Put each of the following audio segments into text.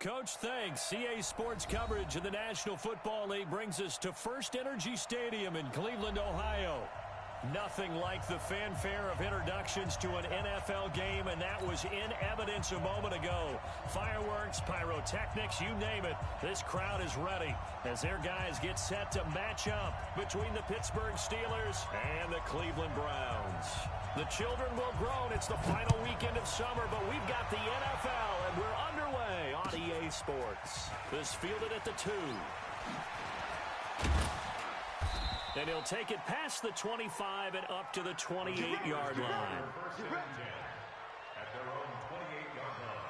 Coach, thanks. CA Sports coverage of the National Football League brings us to First Energy Stadium in Cleveland, Ohio. Nothing like the fanfare of introductions to an NFL game, and that was in evidence a moment ago. Fireworks, pyrotechnics, you name it. This crowd is ready as their guys get set to match up between the Pittsburgh Steelers and the Cleveland Browns. The children will groan. It's the final weekend of summer, but we've got the NFL, and we're underway on EA Sports. This fielded at the 2. And he'll take it past the 25 and up to the 28-yard line. First and 10 at their own 28-yard line.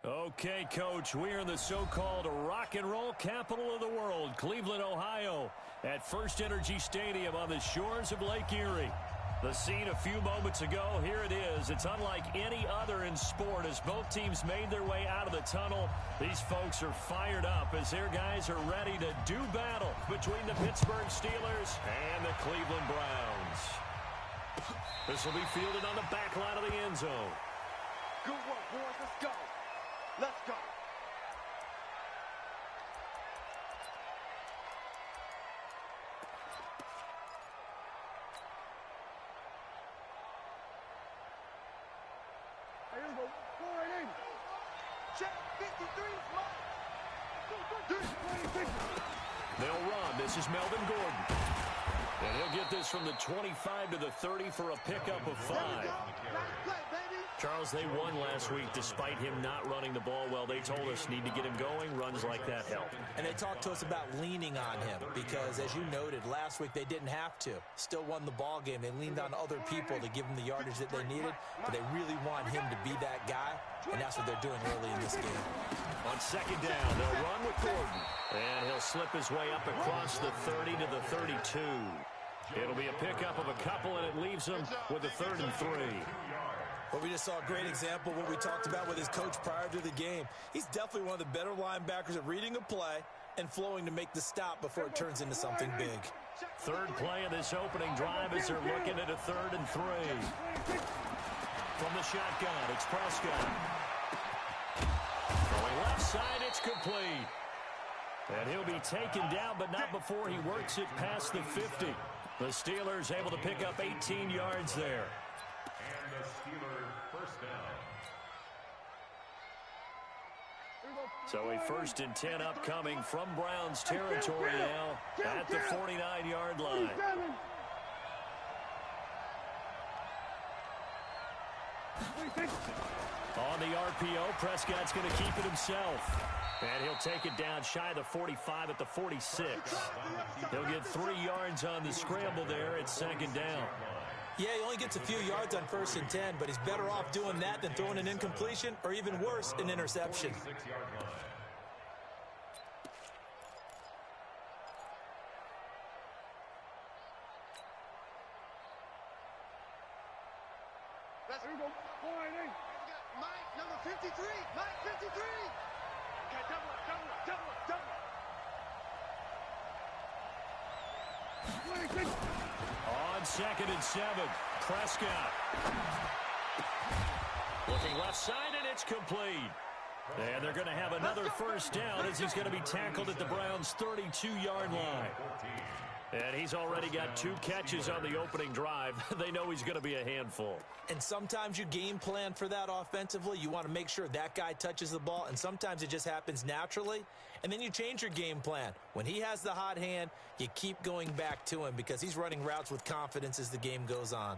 Okay, Coach, we're in the so-called rock and roll capital of the world, Cleveland, Ohio, at First Energy Stadium on the shores of Lake Erie. The scene a few moments ago, here it is. It's unlike any other in sport as both teams made their way out of the tunnel. These folks are fired up as their guys are ready to do battle between the Pittsburgh Steelers and the Cleveland Browns. This will be fielded on the back line of the end zone. Good work, boys. Let's go. Let's go. Check 53. They'll run. This is Melvin Gordon. And he'll get this from the 25 to the 30 for a pickup of 5. Charles, they won last week despite him not running the ball well. They told us need to get him going. Runs like that help. And they talked to us about leaning on him because, as you noted, last week they didn't have to. Still won the ball game. They leaned on other people to give them the yardage that they needed, but they really want him to be that guy, and that's what they're doing early in this game. On second down, they'll run with Gordon. And he'll slip his way up across the 30 to the 32. It'll be a pickup of a couple, and it leaves him with a 3rd and 3. But we just saw a great example of what we talked about with his coach prior to the game. He's definitely one of the better linebackers at reading a play and flowing to make the stop before it turns into something big. Third play of this opening drive as they're looking at a 3rd and 3. From the shotgun, it's Prescott. Going left side, it's complete. And he'll be taken down, but not before he works it past the 50. The Steelers able to pick up 18 yards there. And the Steelers first down. So a 1st and 10 upcoming from Browns territory now at the 49-yard line. On the RPO, Prescott's going to keep it himself. And he'll take it down shy of the 45 at the 46. He'll get 3 yards on the scramble there at 2nd down. Yeah, he only gets a few yards on 1st and 10, but he's better off doing that than throwing an incompletion or even worse, an interception. Mike, number 53. Mike, 53. Okay, double. On 2nd and 7, Prescott. Looking left side, and it's complete. And they're going to have another 1st down as he's going to be tackled at the Browns' 32-yard line. And he's already got 2 catches on the opening drive. They know he's going to be a handful. And sometimes you game plan for that offensively. You want to make sure that guy touches the ball, and sometimes it just happens naturally. And then you change your game plan. When he has the hot hand, you keep going back to him because he's running routes with confidence as the game goes on.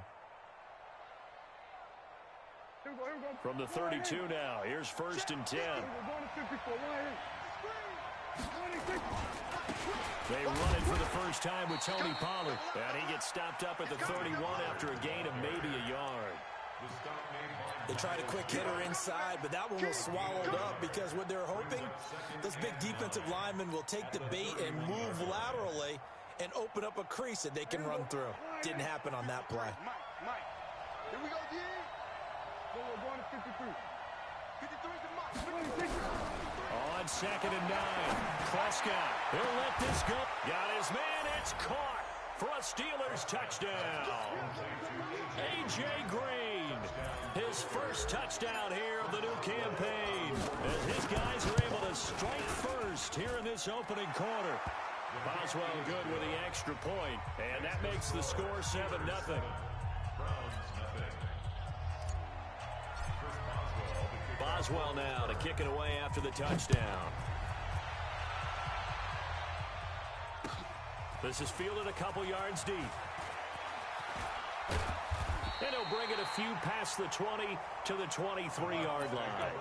From the 32 now, here's 1st and 10. They run it for the first time with Tony Pollard. And he gets stopped up at the 31 after a gain of maybe a yard. They tried a quick hitter inside, but that one was swallowed up because what they're hoping, those big defensive linemen will take the bait and move laterally and open up a crease that they can run through. Didn't happen on that play. Mike. Here we go, D. We're going to 53. 53 to Mike. On 2nd and 9, Prescott. He'll let this go. Got his man. It's caught for a Steelers touchdown. A.J. Green, his 1st touchdown here of the new campaign. As his guys are able to strike first here in this opening quarter. Boswell good with the extra point, and that makes the score 7-0. Boswell now to kick it away after the touchdown. This is fielded a couple yards deep. And he'll bring it a few past the 20 to the 23-yard line.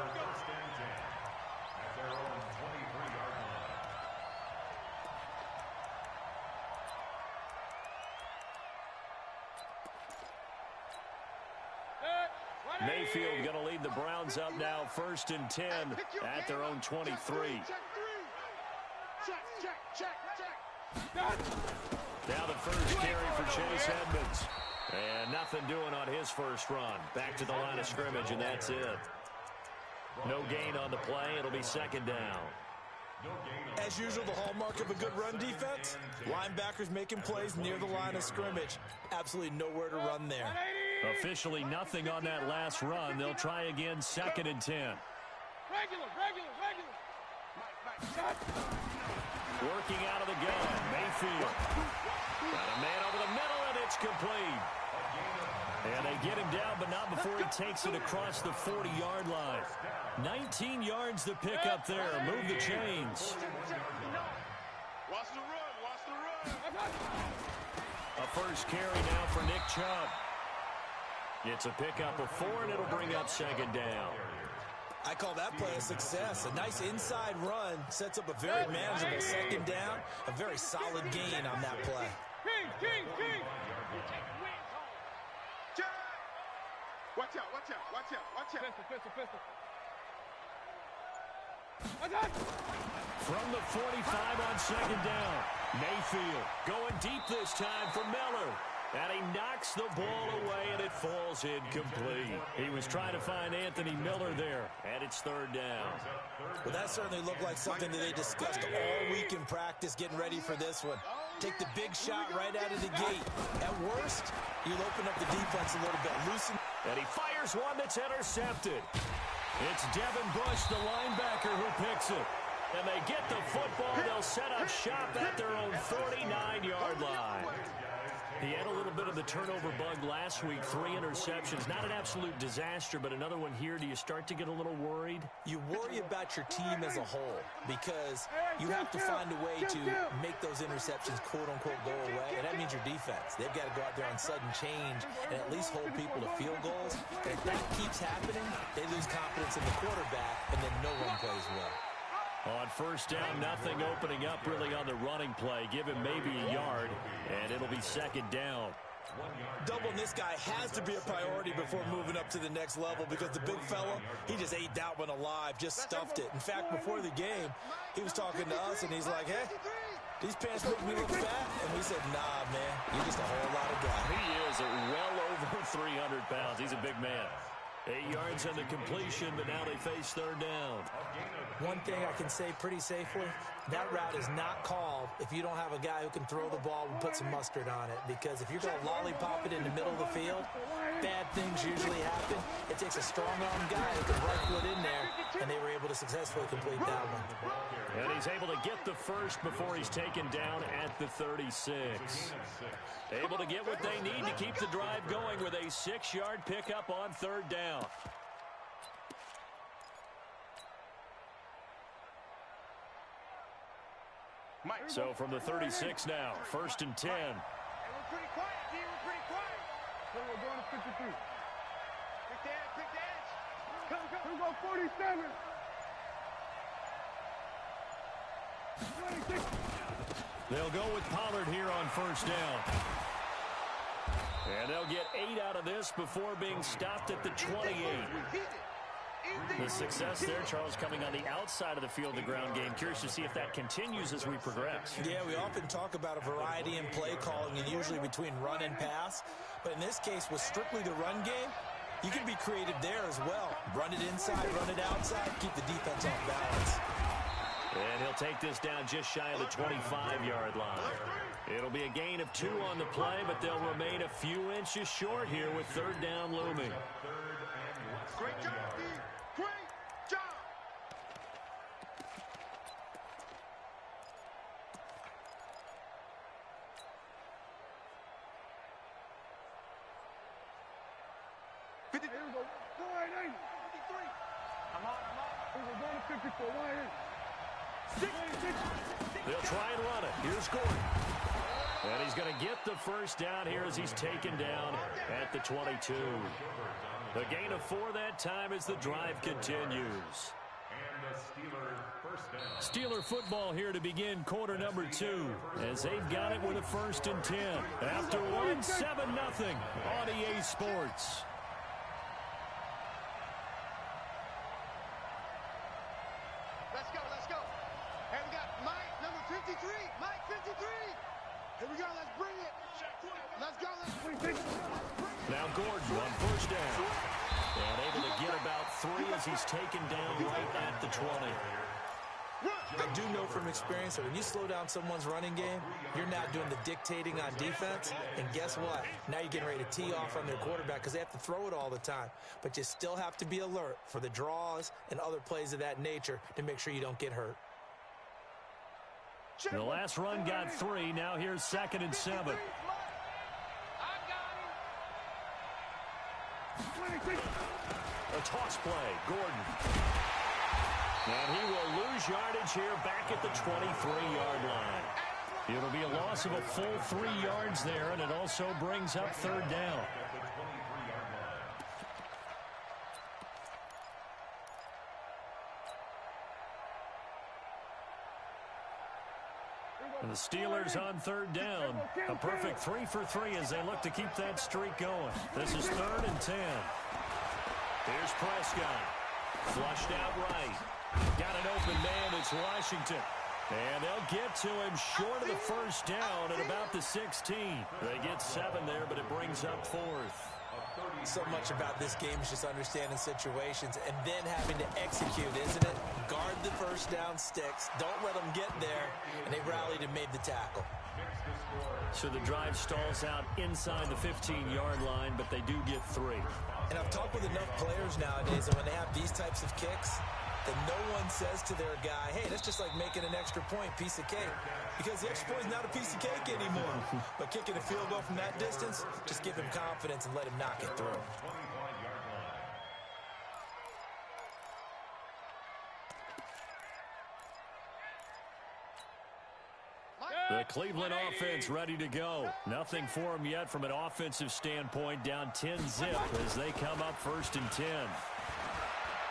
Mayfield going to lead the Browns up now 1st and 10 at their own 23. Now the first carry for Chase Edmonds. And nothing doing on his first run. Back to the line of scrimmage, and that's it. No gain on the play. It'll be 2nd down. As usual, the hallmark of a good run defense, linebackers making plays near the line of scrimmage. Absolutely nowhere to run there. Officially nothing on that last run. They'll try again 2nd and 10. Regular. Working out of the gun, Mayfield. Got a man over the middle, and it's complete. And they get him down, but not before he takes it across the 40-yard line. 19 yards to pick up there. Move the chains. Watch the run. A first carry now for Nick Chubb. It's a pickup of 4, and it'll bring up 2nd down. I call that play a success. A nice inside run sets up a very manageable 2nd down. A very solid gain on that play. King. Watch out. Pistol. From the 45 on 2nd down, Mayfield going deep this time for Miller. And he knocks the ball away, and it falls incomplete. He was trying to find Anthony Miller there, and it's 3rd down. Well, that certainly looked like something that they discussed all week in practice, getting ready for this one. Take the big shot right out of the gate. At worst, you'll open up the defense a little bit. Loosen. And he fires one that's intercepted. It's Devin Bush, the linebacker, who picks it. And they get the football. They'll set up shop at their own 49-yard line. He had a little bit of the turnover bug last week, 3 interceptions. Not an absolute disaster, but another one here. Do you start to get a little worried? You worry about your team as a whole because you have to find a way to make those interceptions, quote-unquote, go away, and that means your defense. They've got to go out there on sudden change and at least hold people to field goals. And if that keeps happening, they lose confidence in the quarterback, and then no one plays well. On first down, nothing opening up really on the running play. Give him maybe a yard, and it'll be second down. Doubling this guy has to be a priority before moving up to the next level because the big fella, he just ate that one alive, just stuffed it. In fact, before the game, he was talking to us, and he's like, hey, these pants make me look fat. And we said, nah, man, you're just a whole lot of guy. He is well over 300 pounds. He's a big man. 8 yards on the completion, but now they face third down. One thing I can say pretty safely, that route is not called if you don't have a guy who can throw the ball and put some mustard on it. Because if you're going to lollipop it in the middle of the field, bad things usually happen. It takes a strong-arm guy who can rifle it in there, and they were able to successfully complete that one. And he's able to get the first before he's taken down at the 36. Able to get what they need to keep the drive going with a 6-yard pickup on third down. So from the 36 now, first and 10. Hey, we're pretty quiet, D. We're pretty quiet. So we're going to 53. Quick dash, quick dash. Come. We go 47. 26. They'll go with Pollard here on first down. And they'll get 8 out of this before being stopped at the 28. The success there, Charles, coming on the outside of the field, the ground game. Curious to see if that continues as we progress. Yeah, we often talk about a variety in play calling and usually between run and pass. But in this case, with strictly the run game, you can be creative there as well. Run it inside, run it outside, keep the defense off balance. And he'll take this down just shy of the 25-yard line. It'll be a gain of 2 on the play, but they'll remain a few inches short here with third down looming. Great job, D. Great job. Here we go. 480. 53. I'm on. We're going to 54. 180. They'll try and run it. Here's Gordon. And he's going to get the first down here as he's taken down at the 22. The gain of 4 that time as the drive continues. Steeler football here to begin quarter number 2 as they've got it with a first and 10. After 1, 7-0 on EA Sports. Let's go. Hey, we got Mike, number 53. Mike, 53. Here we go. Let's bring it. Let's go. Now Gordon on first down. And able to get about 3 as he's taken down right at the 20. I do know from experience that when you slow down someone's running game, you're not doing the dictating on defense. And guess what? Now you're getting ready to tee off on their quarterback because they have to throw it all the time. But you still have to be alert for the draws and other plays of that nature to make sure you don't get hurt. The last run got 3. Now here's second and 7. A toss play. Gordon. And he will lose yardage here back at the 23-yard line. It'll be a loss of a full 3 yards there, and it also brings up third down. And the Steelers on third down. A perfect 3 for 3 as they look to keep that streak going. This is third and 10. Here's Prescott. Flushed out right. Got an open man. It's Washington. And they'll get to him short of the first down at about the 16. They get 7 there, but it brings up 4th. So much about this game is just understanding situations and then having to execute, isn't it? Guard the first down sticks. Don't let them get there. And they rallied and made the tackle. So the drive stalls out inside the 15-yard line, but they do get 3. And I've talked with enough players nowadays that when they have these types of kicks, then no one says to their guy, hey, that's just like making an extra point, piece of cake. Because the extra point is not a piece of cake anymore. But kicking a field goal from that distance, just give him confidence and let him knock it through. The Cleveland offense ready to go. Nothing for them yet from an offensive standpoint. Down 10-zip as they come up 1st and 10.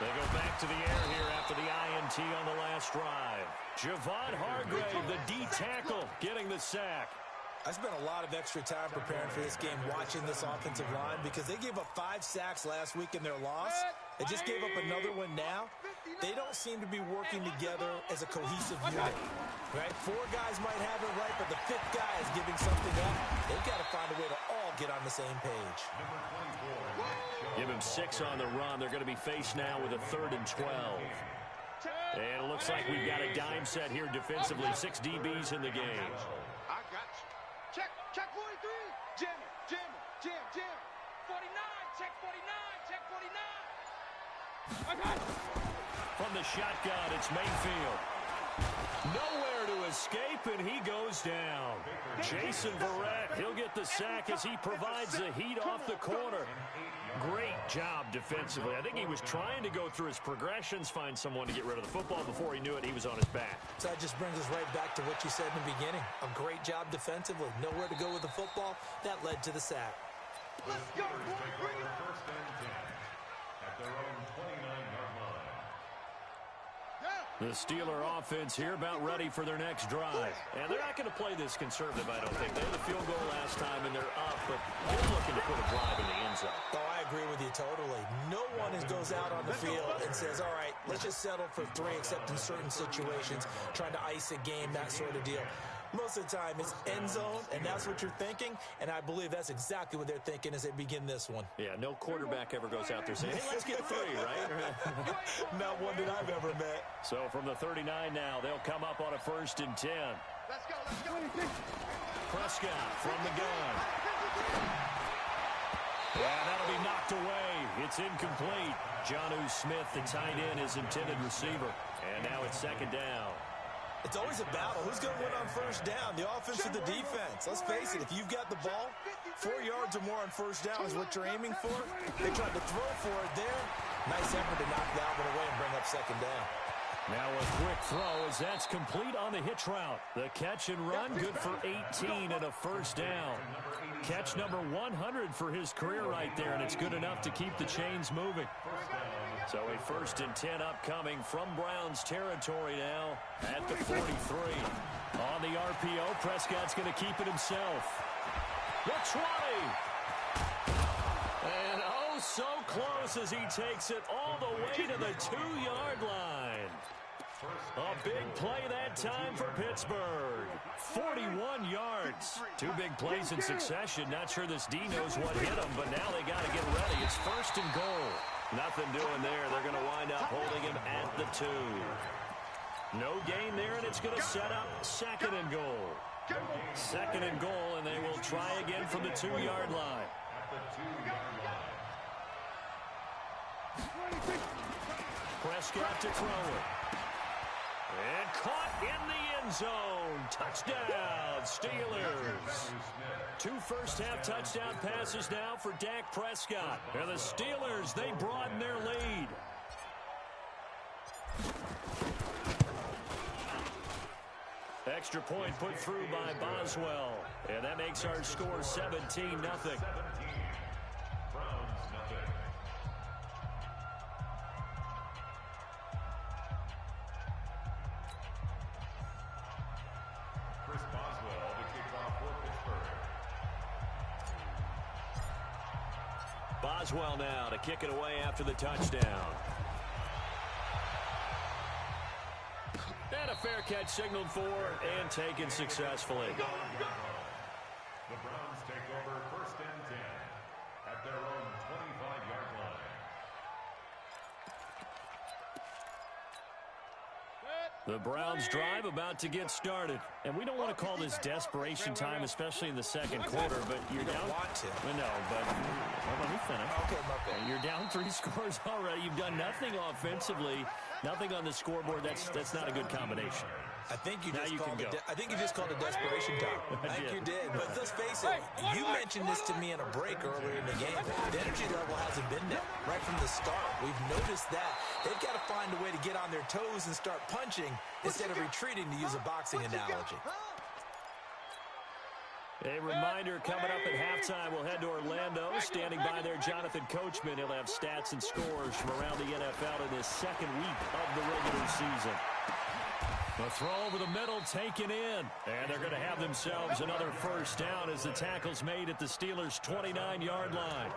They go back to the air here after the INT on the last drive. Javon Hargrave, the D tackle, getting the sack. I spent a lot of extra time preparing for this game watching this offensive line because they gave up 5 sacks last week in their loss. They just gave up another one now. They don't seem to be working together as a cohesive unit. Right? 4 guys might have it right, but the 5th guy is giving something up. They've got to find a way to all get on the same page. Give him 6 on the run. They're going to be faced now with a 3rd and 12. And it looks like we've got a dime set here defensively. 6 DBs in the game. I got you. Check 43. Jam it, jam it, jam. 49, check 49, check 49. I got it. From the shotgun, it's Mayfield. Nowhere to escape, and he goes down. Jason Verrett, he'll get the sack as he provides the heat off the corner. Great job defensively. I think he was trying to go through his progressions, find someone to get rid of the football. Before he knew it, he was on his back. So that just brings us right back to what you said in the beginning. A great job defensively. Nowhere to go with the football. That led to the sack. Let's go, boy. Bring it on. 1st and 10 at their own 29-yard line. The Steeler offense here about ready for their next drive. And they're not going to play this conservative, I don't think. They had a field goal last time, and they're up, but they're looking to put a drive in the end zone. Oh, I agree with you totally. No one goes out on the field and says, all right, let's just settle for 3, except in certain situations, trying to ice a game, that sort of deal. Most of the time, it's end zone, and that's what you're thinking, and I believe that's exactly what they're thinking as they begin this one. Yeah, no quarterback ever goes out there saying, hey, let's get 3, right? Not one that I've ever met. So from the 39 now, they'll come up on a 1st and 10. Let's go. Prescott from the gun. Yeah, that'll be knocked away. It's incomplete. Jonnu Smith, the tight end, is intended receiver. And now it's 2nd down. It's always a battle. Who's going to win on 1st down? The offense or the defense? Let's face it, if you've got the ball, 4 yards or more on 1st down is what you're aiming for. They tried to throw for it there. Nice effort to knock that one away and bring up 2nd down. Now a quick throw as that's complete on the hitch route. The catch and run, good for 18 and a 1st down. Catch number 100 for his career right there, and it's good enough to keep the chains moving. So a 1st and 10 upcoming from Browns territory now at the 43. On the RPO, Prescott's going to keep it himself. The 20. And oh, so close as he takes it all the way to the 2-yard line. A big play that time for Pittsburgh. 41 yards. 2 big plays in succession. Not sure this D knows what hit him, but now they got to get ready. It's 1st and goal. Nothing doing there. They're going to wind up holding him at the 2. No gain there, and it's going to set up 2nd and goal. 2nd and goal, and they will try again from the 2-yard line. Prescott to throw it. And caught in the end zone. Touchdown, Steelers. 2 first-half touchdown passes now for Dak Prescott. And the Steelers, they broaden their lead. Extra point put through by Boswell. And that makes our score 17-0. Boswell now to kick it away after the touchdown. And a fair catch signaled for and taken successfully. The Browns take over 1st and 10 at their own 25-yard line. The Browns drive about to get started. And we don't want to call this desperation time, especially in the 2nd quarter, but you're down. Want to. No, but let me finish. Okay, my bad. You're down 3 scores already. You've done nothing offensively. Nothing on the scoreboard. That's not a good combination. I think you just called a desperation time. I think you did. But let's face it, you mentioned this to me in a break earlier in the game. The energy level hasn't been there right from the start. We've noticed that. They've got to find a way to get on their toes and start punching instead of retreating, to use a boxing analogy. A reminder, coming up at halftime, we'll head to Orlando. Standing by there, Jonathan Coachman. He'll have stats and scores from around the NFL in this second week of the regular season. The throw over the middle, taken in. And they're going to have themselves another first down as the tackle's made at the Steelers' 29-yard line.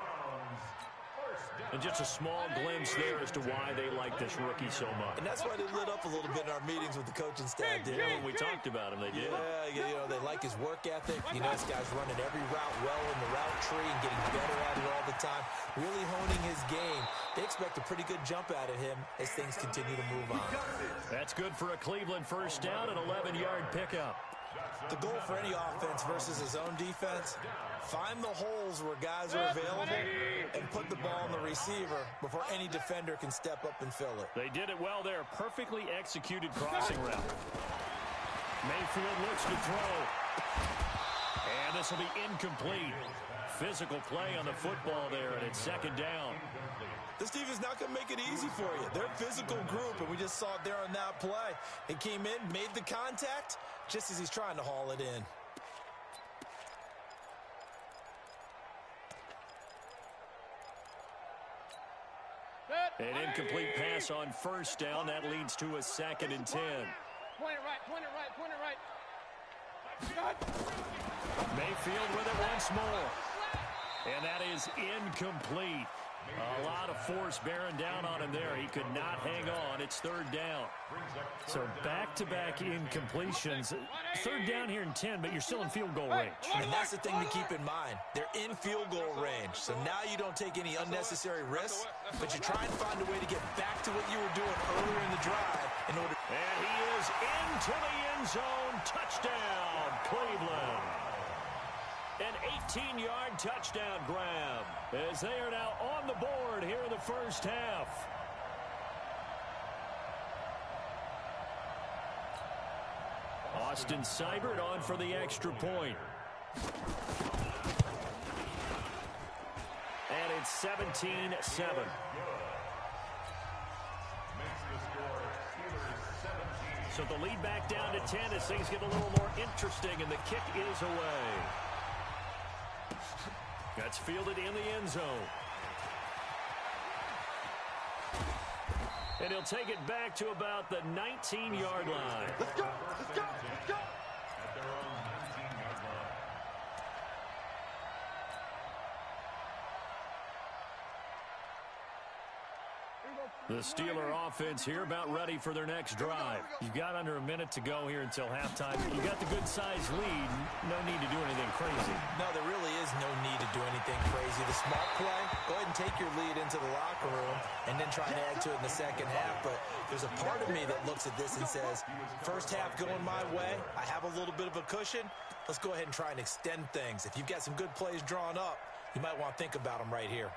And just a small glimpse there as to why they like this rookie so much. And that's why they lit up a little bit in our meetings with the coaching staff, did. Yeah, when we talked about him, they did. Yeah, you know, they like his work ethic. You know, this guy's running every route well in the route tree and getting better at it all the time, really honing his game. They expect a pretty good jump out of him as things continue to move on. That's good for a Cleveland first down, an 11-yard pickup. The goal for any offense versus his own defense, find the holes where guys are available and put the ball on the receiver before any defender can step up and fill it. They did it well there. Perfectly executed crossing route. Mayfield looks to throw. And this will be incomplete. Physical play on the football there, and it's second down. This defense is not going to make it easy for you. They're a physical group, and we just saw it there on that play. He came in, made the contact, just as he's trying to haul it in. An incomplete pass on first down. That leads to a 2nd and 10. Point it right, point it right, point it right. Mayfield with it once more. And that is incomplete. A lot of force bearing down on him there. He could not hang on. It's third down. So back-to-back incompletions. Third down here in 10, but you're still in field goal range. And that's the thing to keep in mind. They're in field goal range. So now you don't take any unnecessary risks, but you try and find a way to get back to what you were doing earlier in the drive in order. And he is into the end zone. Touchdown, Cleveland. An 18-yard touchdown grab as they are now on the board here in the first half. Austin Seibert on for the extra point. And it's 17-7. So the lead back down to 10 as things get a little more interesting, and the kick is away. That's fielded in the end zone. And he'll take it back to about the 19-yard line. Let's go, let's go, let's go. At their own 19-yard line. The Steeler offense here about ready for their next drive. You've got under a minute to go here until halftime. You got the good-sized lead. No need to do anything crazy. No, there really is no need to do anything crazy. The smart play, go ahead and take your lead into the locker room and then try and add to it in the second half. But there's a part of me that looks at this and says, first half going my way, I have a little bit of a cushion. Let's go ahead and try and extend things. If you've got some good plays drawn up, you might want to think about them right here.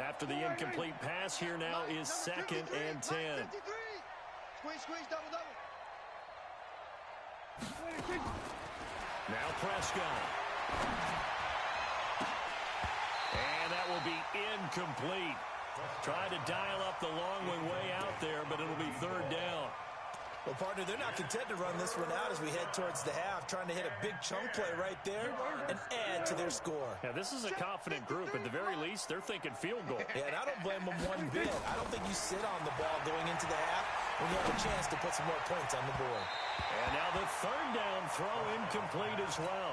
After the incomplete pass, here now is 2nd and 10. Squeeze, squeeze, double, double. Now Prescott. And that will be incomplete. Try to dial up the long way out there, but it'll be third down. Well, partner, they're not content to run this one out as we head towards the half, trying to hit a big chunk play right there and add to their score. Yeah, this is a confident group. At the very least, they're thinking field goal. Yeah, and I don't blame them one bit. I don't think you sit on the ball going into the half when you have a chance to put some more points on the board. And now the third down throw incomplete as well.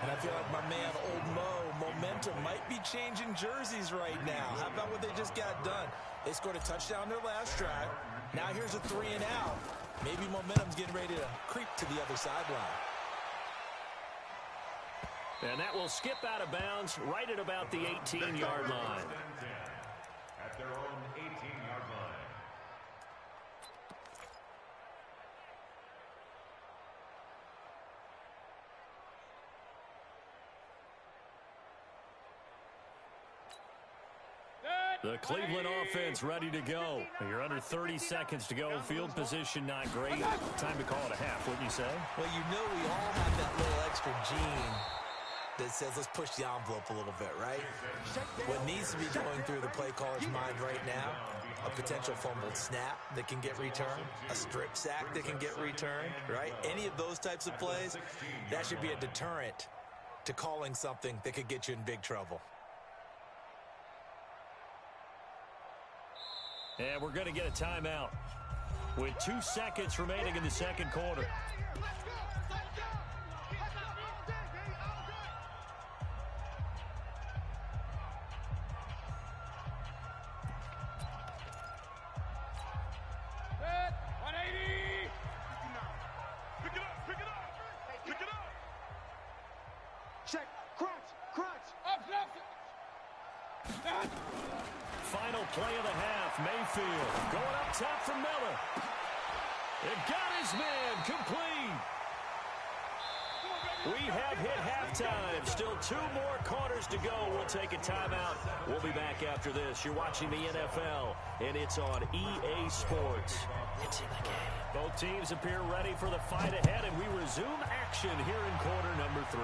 And I feel like my man, Old Mo, momentum might be changing jerseys right now. How about what they just got done? They scored a touchdown their last drive. Now here's a 3 and out. Maybe momentum's getting ready to creep to the other sideline. And that will skip out of bounds right at about the 18-yard line. At their own 18-yard line. The Cleveland offense ready to go. You're under 30 seconds to go. Field position not great. Time to call it a half, wouldn't you say? Well, you know we all have that little extra gene that says let's push the envelope a little bit, right? What needs to be going through the play caller's mind right now, a potential fumbled snap that can get returned, a strip sack that can get returned, right? Any of those types of plays, that should be a deterrent to calling something that could get you in big trouble. And we're going to get a timeout with 2 seconds remaining in the second quarter. Check, crunch, up, Final play of the half, Mayfield going up top for Miller. It got his man complete. We have hit halftime. Still 2 more quarters to go. We'll take a timeout. We'll be back after this. You're watching the NFL, and it's on EA Sports. It's in the game. Both teams appear ready for the fight ahead, and we resume action here in quarter number 3.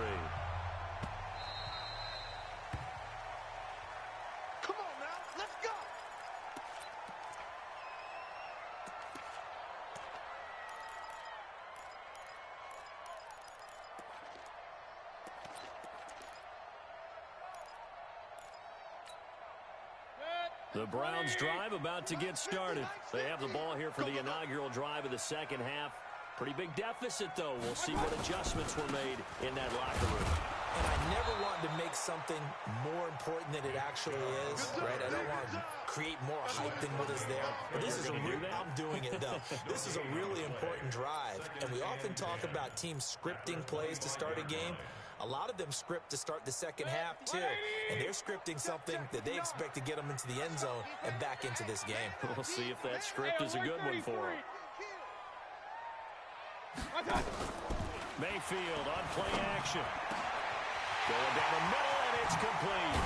The Browns drive about to get started. They have the ball here for the inaugural drive of the second half. Pretty big deficit, though. We'll see what adjustments were made in that locker room. And I never want to make something more important than it actually is, right? I don't want to create more hype than what is there. But this is I'm doing it, though. This is a really important drive. And we often talk about teams scripting plays to start a game. A lot of them script to start the second half, too. And they're scripting something that they expect to get them into the end zone and back into this game. We'll see if that script is a good one for them. Mayfield on play action. Going down the middle, and it's complete.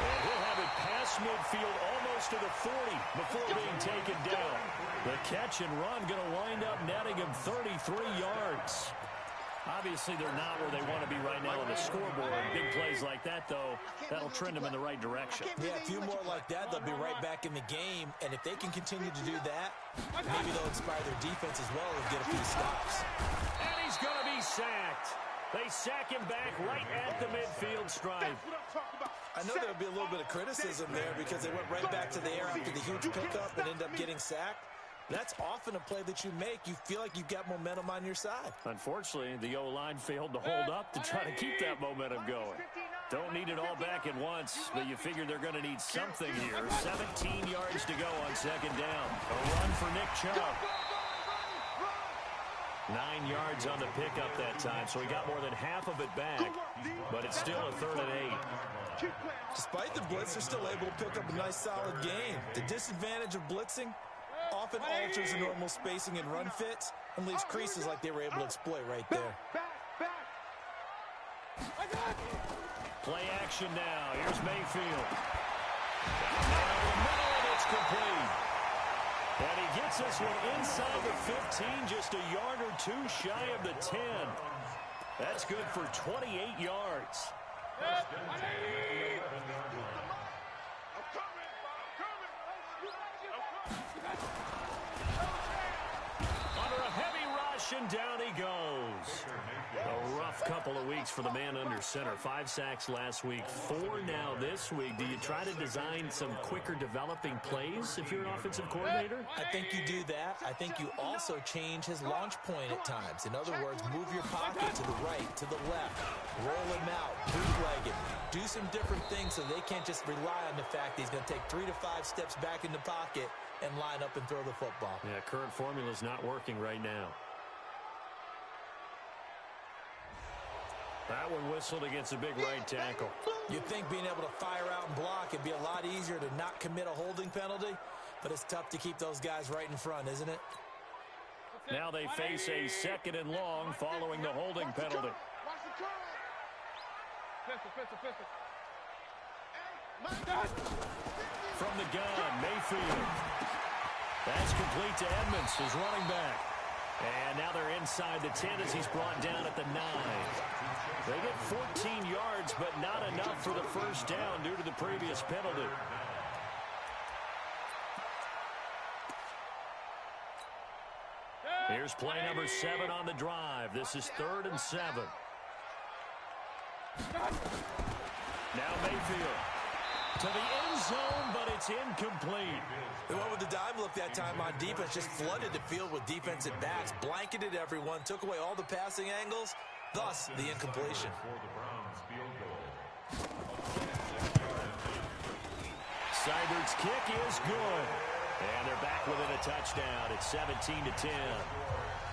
And he'll have it past midfield almost to the 40 before being taken down. The catch and run going to wind up netting him 33 yards. Obviously, they're not where they want to be right now on the scoreboard. Big plays like that, though, that'll trend them in the right direction. Yeah, a few more like that, they'll be right back in the game. And if they can continue to do that, maybe they'll inspire their defense as well and get a few stops. And he's going to be sacked. They sack him back right at the midfield stripe. I know there'll be a little bit of criticism there because they went right back to the air after the huge pickup and ended up getting sacked. That's often a play that you make. You feel like you've got momentum on your side. Unfortunately, the O-line failed to hold up to try to keep that momentum going. Don't need it all back at once, but you figure they're going to need something here. 17 yards to go on second down. A run for Nick Chubb. 9 yards on the pickup that time, so he got more than half of it back, but it's still a 3rd and 8. Despite the blitz, they're still able to pick up a nice, solid gain. The disadvantage of blitzing often alters the normal spacing and run fits and leaves creases like they were able to exploit right there. Play action now. Here's Mayfield. Down the middle, and it's complete. And he gets this one inside the 15, just a yard or 2 shy of the 10. That's good for 28 yards. Under a heavy rush, and down he goes. A rough couple of weeks for the man under center. 5 sacks last week, 4 now this week. Do you try to design some quicker developing plays if you're an offensive coordinator? I think you do that. I think you also change his launch point at times. In other words, move your pocket to the right, to the left, roll him out, bootleg him, do some different things so they can't just rely on the fact that he's going to take 3 to 5 steps back in the pocket and line up and throw the football. Yeah, current formula's not working right now. That one whistled against a big right tackle. You'd think being able to fire out and block would be a lot easier to not commit a holding penalty, but it's tough to keep those guys right in front, isn't it? Now they face a 2nd and long following the holding penalty. From the gun, Mayfield. That's complete to Edmonds, his running back. And now they're inside the 10 as he's brought down at the 9. They get 14 yards, but not enough for the first down due to the previous penalty. Here's play number 7 on the drive. This is 3rd and 7. Now Mayfield to the end zone, but it's incomplete. They went with the dime look that time on defense, just flooded the field with defensive backs, blanketed everyone, took away all the passing angles, thus the incompletion. Seibert's kick is good. And they're back within a touchdown. It's 17-10.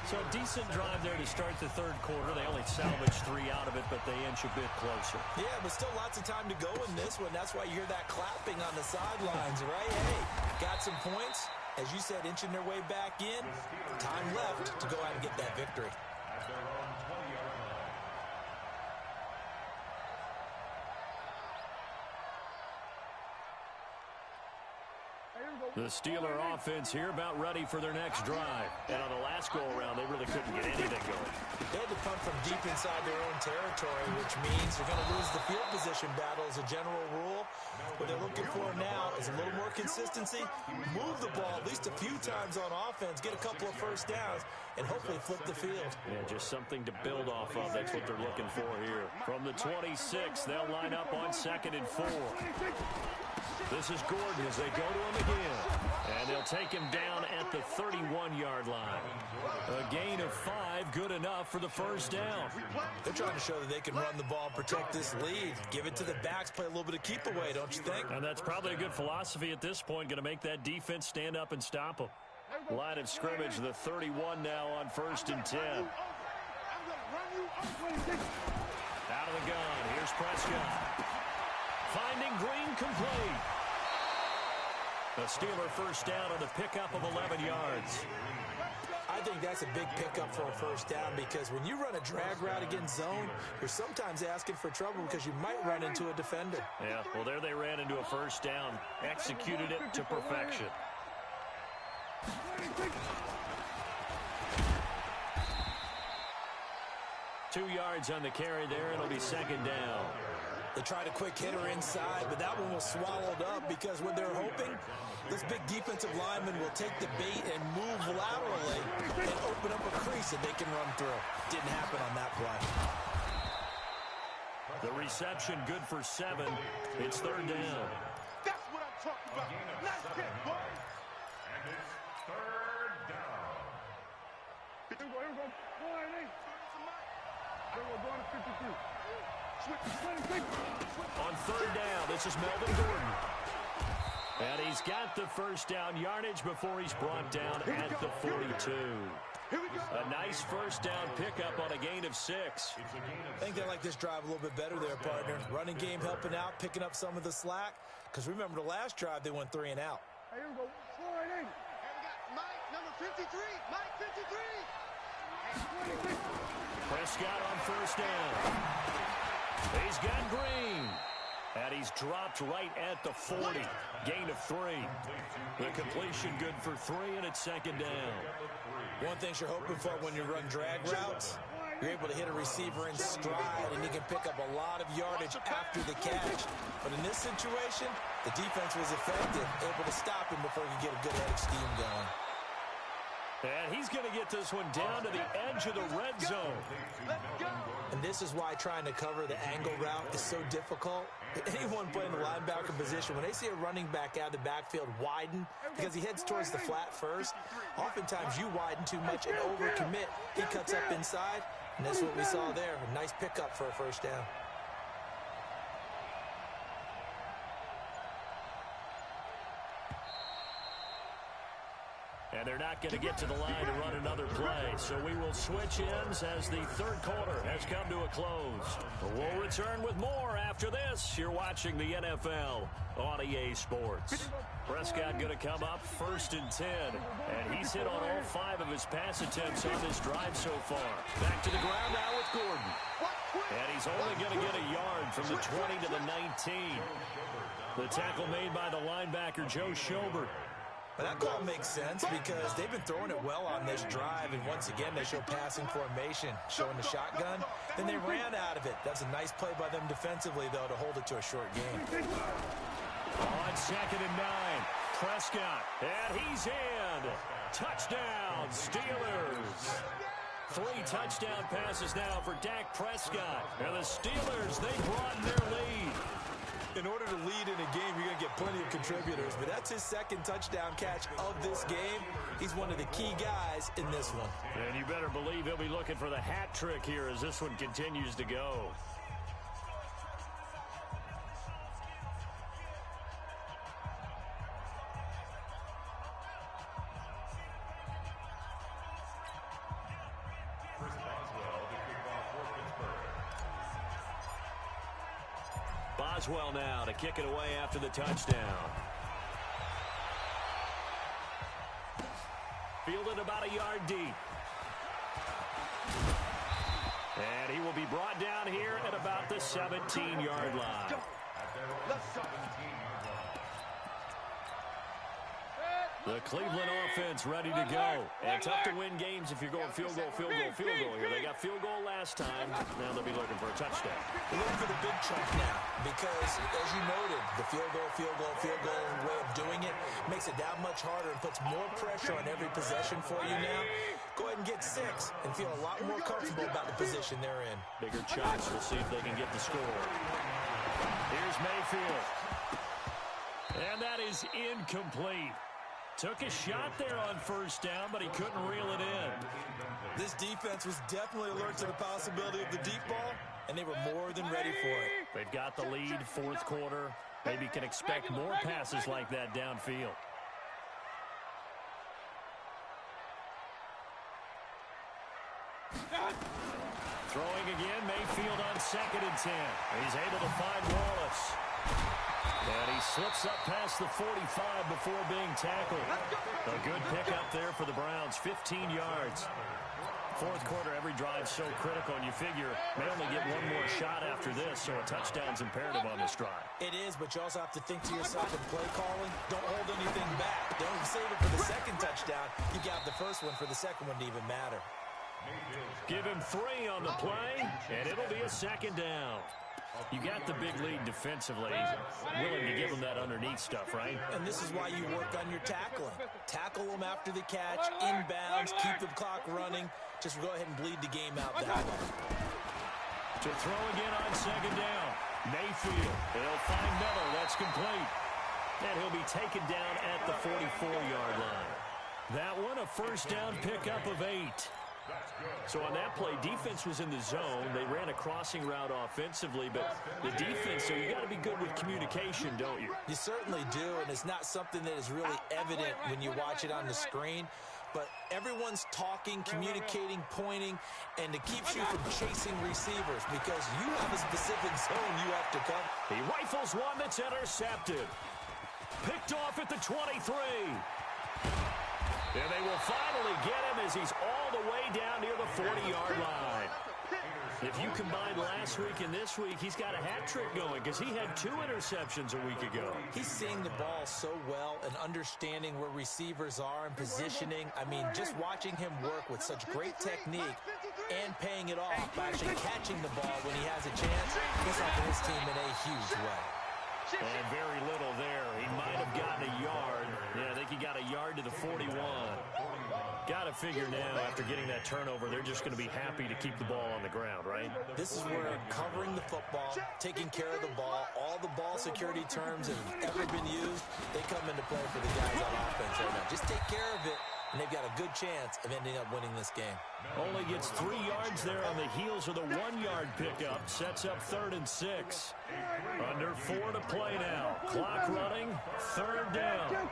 So a decent drive there to start the third quarter. They only salvaged 3 out of it, but they inch a bit closer. Yeah, but still lots of time to go in this one. That's why you hear that clapping on the sidelines, right? Hey, got some points. As you said, inching their way back in. Time left to go out and get that victory. The Steeler offense here about ready for their next drive. And on the last go-around, they really couldn't get anything going. They had to punt from deep inside their own territory, which means they're going to lose the field position battle as a general rule. What they're looking for now is a little more consistency, move the ball at least a few times on offense, get a couple of first downs, and hopefully flip the field. Yeah, just something to build off of. That's what they're looking for here. From the 26, they'll line up on 2nd and 4. This is Gordon as they go to him again. And they'll take him down at the 31-yard line. A gain of 5, good enough for the first down. They're trying to show that they can run the ball and protect this lead. Give it to the backs, play a little bit of keep away, don't you think? And that's probably a good philosophy at this point. Going to make that defense stand up and stop them. Line of scrimmage, the 31 now on 1st and 10. Out of the gun, here's Prescott. Finding Green complete. The Steeler first down on the pickup of 11 yards. I think that's a big pickup for a first down because when you run a drag route against zone, you're sometimes asking for trouble because you might run into a defender. Yeah, well, there they ran into a first down. Executed it to perfection. Two yards on the carry there. It'll be 2nd down. They tried a quick hitter inside, but that one was swallowed up because what they're hoping, this big defensive lineman will take the bait and move laterally and open up a crease that they can run through. Didn't happen on that play. The reception good for 7. It's 3rd down. That's what I'm talking about. Nice pick, boy. And it's 3rd down. Here we go. Here we go, going to 53. On 3rd down, this is Melvin Gordon. And he's got the first down yardage before he's brought down at the 42. A nice first down pickup on a gain of 6. I think they like this drive a little bit better there, partner. Running game helping out, picking up some of the slack. Because remember the last drive, they went 3 and out. Here we go. Here we got Mike, number 53. Mike, 53. Prescott on first down. He's got Green. And he's dropped right at the 40. Gain of 3. The completion good for 3, and it's 2nd down. One thing you're hoping for when you run drag routes, you're able to hit a receiver in stride, and you can pick up a lot of yardage after the catch. But in this situation, the defense was effective, able to stop him before he could get a good head of steam going. And he's going to get this one down to the edge of the red zone. And this is why trying to cover the angle route is so difficult. Anyone playing the linebacker position, when they see a running back out of the backfield widen because he heads towards the flat first, oftentimes you widen too much and overcommit. He cuts up inside, and that's what we saw there. A nice pickup for a first down. And they're not going to get to the line to run another play. So we will switch ends as the third quarter has come to a close. We'll return with more after this. You're watching the NFL on EA Sports. Prescott going to come up 1st and 10. And he's hit on all 5 of his pass attempts on this drive so far. Back to the ground now with Gordon. And he's only going to get a yard from the 20 to the 19. The tackle made by the linebacker, Joe Schobert. But that call makes sense because they've been throwing it well on this drive, and once again they show passing formation, showing the shotgun. Then they ran out of it. That's a nice play by them defensively, though, to hold it to a short game. On 2nd and 9, Prescott, and he's in. Touchdown, Steelers. 3 touchdown passes now for Dak Prescott. And the Steelers, they broaden their lead. In order to lead in a game, you're going to get plenty of contributors, but that's his 2nd touchdown catch of this game. He's one of the key guys in this one. And you better believe he'll be looking for the hat trick here as this one continues to go. Boswell now to kick it away after the touchdown. Fielded about a yard deep. And he will be brought down here at about the 17-yard line. Let's go. The Cleveland offense ready to go. And tough to win games if you're going field goal here. They got field goal last time. Now they'll be looking for a touchdown. They're looking for the big chunk now because, as you noted, the field goal way of doing it makes it that much harder and puts more pressure on every possession for you now. Go ahead and get 6 and feel a lot more comfortable about the position they're in. Bigger chunks. We'll see if they can get the score. Here's Mayfield. And that is incomplete. Took a shot there on 1st down, but he couldn't reel it in. This defense was definitely alert to the possibility of the deep ball, and they were more than ready for it. They've got the lead, 4th quarter. Maybe can expect more passes like that downfield. Throwing again, Mayfield on 2nd and 10. He's able to find Wallace. And he slips up past the 45 before being tackled. A good pickup there for the Browns, 15 yards. 4th quarter, every drive so critical, and you figure may only get one more shot after this, so a touchdown's imperative on this drive. It is, but you also have to think to yourself in play calling, don't hold anything back. Don't save it for the 2nd touchdown. You got the 1st one for the 2nd one to even matter. Give him 3 on the play, and it'll be a 2nd down. You got the big lead defensively, willing to give them that underneath stuff, right? And this is why you work on your tackling. Tackle them after the catch, inbounds, keep the clock running. Just go ahead and bleed the game out that way. To throw again on 2nd down. Mayfield, they'll find Miller, that's complete. And he'll be taken down at the 44-yard line. That one, a 1st down pickup of 8. So on that play, defense was in the zone. They ran a crossing route offensively, but the defense, so you got to be good with communication, don't you? You certainly do, and it's not something that is really evident when you watch it on the screen. But everyone's talking, communicating, pointing, and it keeps you from chasing receivers because you have a specific zone you have to cover. He rifles one that's intercepted. Picked off at the 23. And they will finally get him as he's all the way down near the 40-yard line. If you combine last week and this week, he's got a hat trick going because he had 2 interceptions a week ago. He's seeing the ball so well and understanding where receivers are and positioning. I mean, just watching him work with such great technique and paying it off by actually catching the ball when he has a chance, he's helping his team in a huge way. And very little there. He might have gotten a yard. Yeah, I think he got a yard to the 41. Got to figure now, after getting that turnover, they're just going to be happy to keep the ball on the ground, right? This is where covering the football, taking care of the ball, all the ball security terms that have ever been used, they come into play for the guys on offense right now. Just take care of it, and they've got a good chance of ending up winning this game. Only gets 3 yards there on the heels of the 1-yard pickup. Sets up 3rd and 6. Under 4 to play now. Clock running. 3rd down.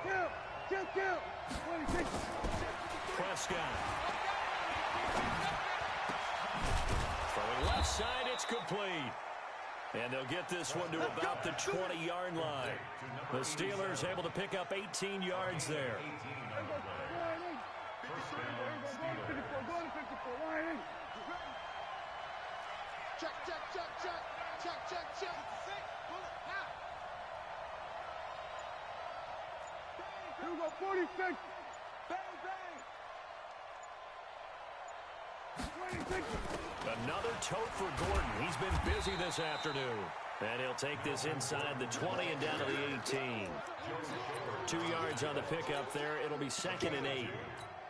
Prescott. Throwing left side, it's complete. And they'll get this one to about the 20-yard line. The Steelers able to pick up 18 yards there. 46. Bang, bang. 26. Another tote for Gordon. He's been busy this afternoon. And he'll take this inside the 20 and down to the 18. 2 yards on the pickup there. It'll be 2nd and 8.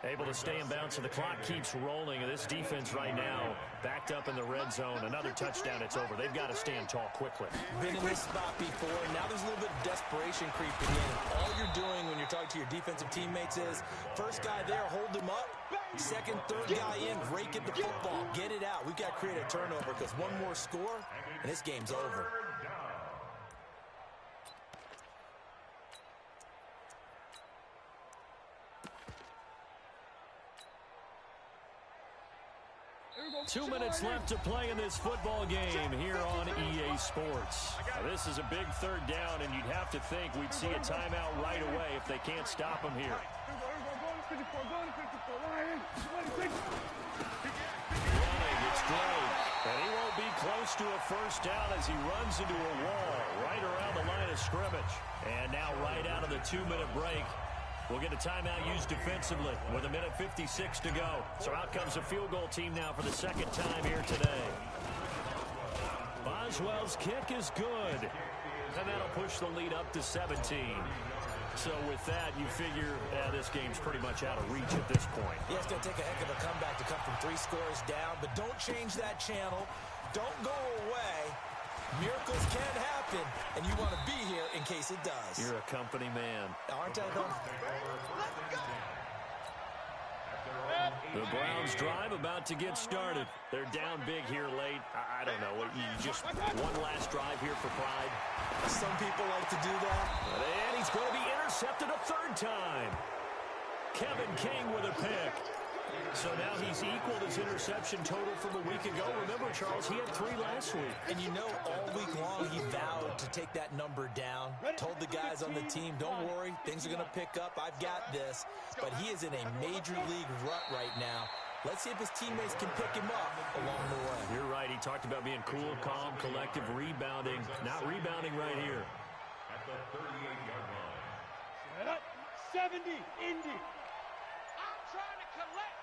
Able to stay in bounds, so the clock keeps rolling. And this defense right now backed up in the red zone. Another touchdown, it's over. They've got to stand tall quickly. Been in this spot before. Now there's a little bit of desperation creeping in. All you're doing when you're talking to your defensive teammates is, first guy there, hold him up. Second, third guy in, rake at the football. Get it out. We've got to create a turnover because one more score, and this game's over. Two minutes left to play in this football game here on EA Sports. Now, this is a big third down, and you'd have to think we'd see a timeout right away if they can't stop him here. Running, it's Drake, and he won't be close to a first down as he runs into a wall right around the line of scrimmage. And now right out of the 2-minute break, we'll get a timeout used defensively with 1:56 to go. So out comes a field goal team now for the second time here today. Boswell's kick is good. And that'll push the lead up to 17. So with that, you figure this game's pretty much out of reach at this point. Yeah, it's going to take a heck of a comeback to come from 3 scores down. But don't change that channel. Don't go away. Miracles can happen, and you want to be here in case it does. You're a company man. Aren't I, though? The Browns drive about to get started. They're down big here late. I don't know. You just one last drive here for pride. Some people like to do that. And he's going to be intercepted a third time. Kevin King with a pick. So now he's equaled his interception total from a week ago. Remember, Charles, he had 3 last week. And you know, all week long he vowed to take that number down. Told the guys on the team, don't worry, things are going to pick up. I've got this. But he is in a major league rut right now. Let's see if his teammates can pick him up along the way. You're right. He talked about being cool, calm, collective, rebounding. Not rebounding right here. At the 38-yard line. 70, Indy. I'm trying to collect.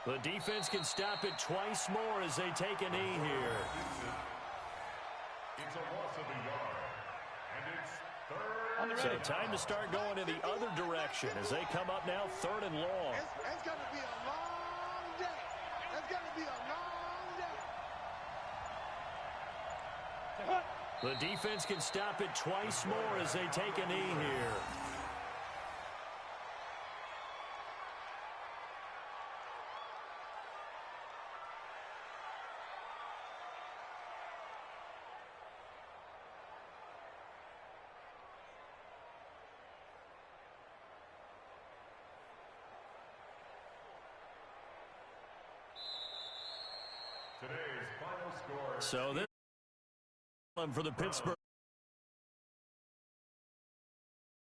The defense can stop it twice more as they take a knee here. It's a loss of a yard. And it's 3rd. So time to start going in the other direction as they come up now 3rd and long. It's going to be a long day. It's going to be a long day. The defense can stop it twice more as they take a knee here. Today's final score. So this for the Pittsburgh